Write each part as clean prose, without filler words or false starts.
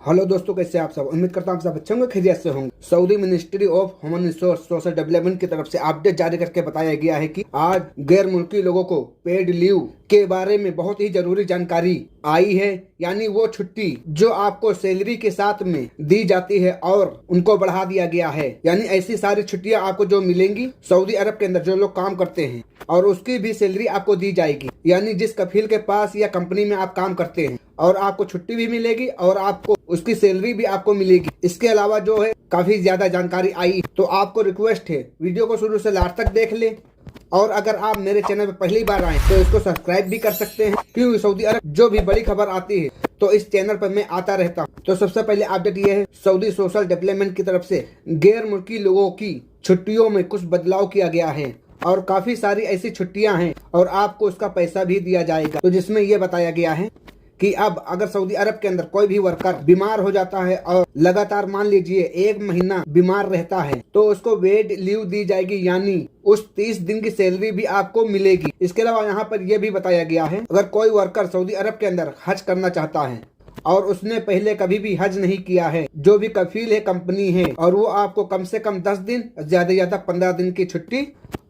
Hello दोस्तों, कैसे आप सब। उम्मीद करता हूँ आप सब अच्छे होंगे, खैरियत से होंगे। Saudi ministry of human resource social development की तरफ से अपडेट जारी करके बताया गया है कि आज गैर मुल्की लोगों को पेड लीव के बारे में बहुत ही जरूरी जानकारी आई है। यानी वो छुट्टी जो आपको सैलरी के साथ में दी जाती है और उनको बढ़ा दिया गया है। यानी ऐसी सारी छुट्टियां आपको जो मिलेंगी सऊदी अरब के अंदर जो लोग काम करते हैं, और उसकी भी सैलरी आपको दी जाएगी। यानी जिस कफील के पास या कंपनी में आप काम करते हैं, और आपको छुट्टी भी मिलेगी और आपको उसकी सैलरी भी आपको मिलेगी। इसके अलावा जो है काफी ज्यादा जानकारी आई, तो आपको रिक्वेस्ट है वीडियो को शुरू से लास्ट तक देख ले। और अगर आप मेरे चैनल पर पहली बार आए तो इसको सब्सक्राइब भी कर सकते हैं, क्योंकि सऊदी अरब जो भी बड़ी खबर आती है तो इस चैनल पर मैं आता रहता हूँ। तो सबसे पहले अपडेट ये है, सऊदी सोशल डेवलपमेंट की तरफ से गैर मुल्की लोगों की छुट्टियों में कुछ बदलाव किया गया है और काफी सारी ऐसी छुट्टियां हैं और आपको उसका पैसा भी दिया जाएगा। तो जिसमें यह बताया गया है कि अब अगर सऊदी अरब के अंदर कोई भी वर्कर बीमार हो जाता है और लगातार मान लीजिए 1 महीना बीमार रहता है तो उसको पेड लीव दी जाएगी। यानी उस 30 दिन की सैलरी भी आपको मिलेगी। इसके अलावा यहाँ पर यह भी बताया गया है, अगर कोई वर्कर सऊदी अरब के अंदर हज करना चाहता है और उसने पहले कभी भी हज नहीं किया है, जो भी कफील है कंपनी है, और वो आपको कम से कम 10 दिन ज्यादा ज्यादा 15 दिन की छुट्टी,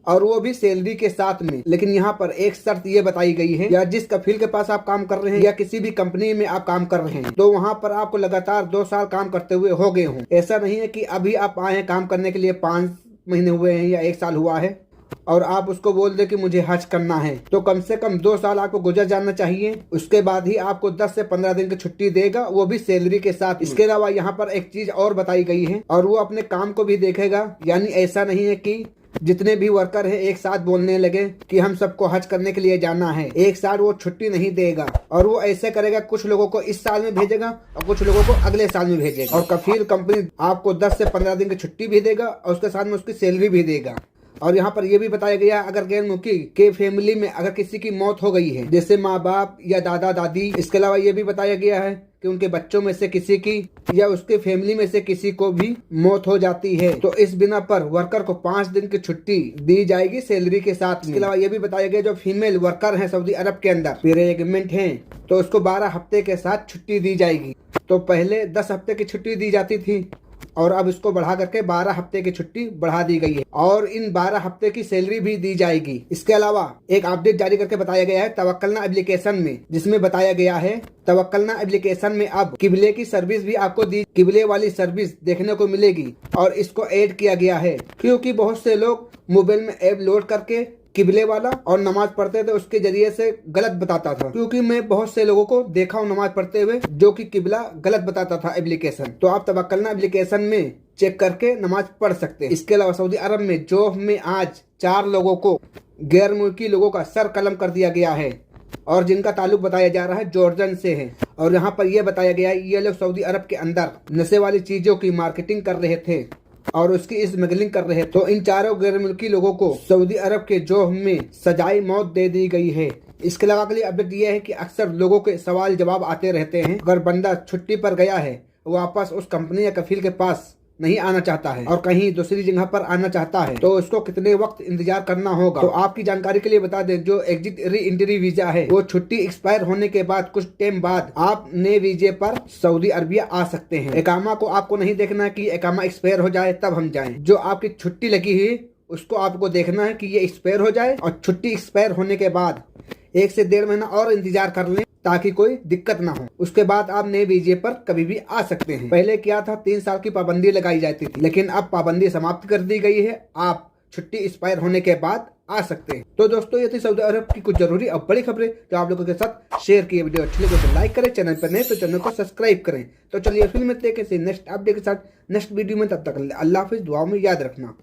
और वो भी सैलरी के साथ में। लेकिन यहाँ पर एक शर्त ये बताई गई है, या जिस कफील के पास आप काम कर रहे हैं या किसी भी कंपनी में आप काम कर रहे हैं तो वहाँ पर आपको लगातार 2 साल काम करते हुए हो गए हों। ऐसा नहीं है कि अभी आप आए हैं काम करने के लिए, 5 महीने हुए हैं या 1 साल हुआ है और आप उसको बोल दे कि मुझे हज करना है। तो कम से कम 2 साल आपको गुजर जाना चाहिए, उसके बाद ही आपको 10 से 15 दिन की छुट्टी देगा, वो भी सैलरी के साथ। इसके अलावा यहाँ पर एक चीज और बताई गई है, और वो अपने काम को भी देखेगा। यानी ऐसा नहीं है कि जितने भी वर्कर है एक साथ बोलने लगे कि हम सबको हज करने के लिए जाना है, एक साथ वो छुट्टी नहीं देगा। और वो ऐसे करेगा, कुछ लोगों को इस साल में भेजेगा और कुछ लोगों को अगले साल में भेजेगा। और कफील कंपनी आपको 10 से 15 दिन की छुट्टी भी देगा और उसके साथ में उसकी सैलरी भी देगा। और यहाँ पर यह भी बताया गया, अगर गैर मुल्की के फैमिली में अगर किसी की मौत हो गई है, जैसे माँ बाप या दादा दादी, इसके अलावा यह भी बताया गया है कि उनके बच्चों में से किसी की या उसके फैमिली में से किसी को भी मौत हो जाती है, तो इस बिना पर वर्कर को 5 दिन की छुट्टी दी जाएगी सैलरी के साथ। इसके अलावा यह भी बताया गया, जो फीमेल वर्कर है सऊदी अरब के अंदर प्रेग्नेंट है तो उसको 12 हफ्ते के साथ छुट्टी दी जाएगी। तो पहले 10 हफ्ते की छुट्टी दी जाती थी और अब इसको बढ़ा करके 12 हफ्ते की छुट्टी बढ़ा दी गई है, और इन 12 हफ्ते की सैलरी भी दी जाएगी। इसके अलावा एक अपडेट जारी करके बताया गया है तवक्कलना एप्लीकेशन में, जिसमें बताया गया है तवक्कलना एप्लीकेशन में अब किबले की सर्विस भी आपको किबले वाली सर्विस देखने को मिलेगी। और इसको ऐड किया गया है क्योंकि बहुत से लोग मोबाइल में ऐप लोड करके किबले वाला और नमाज पढ़ते थे, उसके जरिए से गलत बताता था। क्योंकि मैं बहुत से लोगों को देखा हूँ नमाज पढ़ते हुए जो कि किबला गलत बताता था एप्लीकेशन। तो आप तवक्कलना एप्लीकेशन में चेक करके नमाज पढ़ सकते हैं। इसके अलावा सऊदी अरब में जोफ में आज 4 लोगों को गैर मुल्की लोगों का सर कलम कर दिया गया है, और जिनका ताल्लुक बताया जा रहा है जॉर्डन से है। और यहाँ पर यह बताया गया है, ये लोग सऊदी अरब के अंदर नशे वाली चीजों की मार्केटिंग कर रहे थे और उसकी स्मगलिंग कर रहे। तो इन 4 गैर मुल्की लोगों को सऊदी अरब के जोह में सजाई मौत दे दी गई है। इसके अलावा अगली अपडेट यह है कि अक्सर लोगों के सवाल जवाब आते रहते हैं, अगर बंदा छुट्टी पर गया है वापस उस कंपनी या कफील के पास नहीं आना चाहता है और कहीं दूसरी जगह पर आना चाहता है तो उसको कितने वक्त इंतजार करना होगा। तो आपकी जानकारी के लिए बता दें, जो एग्जिट री एंट्री वीजा है वो छुट्टी एक्सपायर होने के बाद कुछ टाइम बाद आप नए वीजे पर सऊदी अरबिया आ सकते हैं। इकामा को आपको नहीं देखना है कि इकामा एक्सपायर हो जाए तब हम जाएं। जो आपकी छुट्टी लगी है उसको आपको देखना है कि ये एक्सपायर हो जाए, और छुट्टी एक्सपायर होने के बाद 1 से 1.5 महीना और इंतजार कर लें ताकि कोई दिक्कत ना हो। उसके बाद आप नए वीजे पर कभी भी आ सकते हैं। पहले क्या था, 3 साल की पाबंदी लगाई जाती थी, लेकिन अब पाबंदी समाप्त कर दी गई है, आप छुट्टी एक्सपायर होने के बाद आ सकते हैं। तो दोस्तों, ये थी सऊदी अरब की कुछ जरूरी और बड़ी खबरें जो आप लोगों के साथ शेयर की। वीडियो अच्छी लगे तो लाइक करें, चैनल पर नए तो चैनल को सब्सक्राइब करें। तो चलिए फिर मिलते हैं किसी नेक्स्ट अपडेट के साथ नेक्स्ट वीडियो में। तब तक अल्लाह हाफिज, दुआ में याद रखना।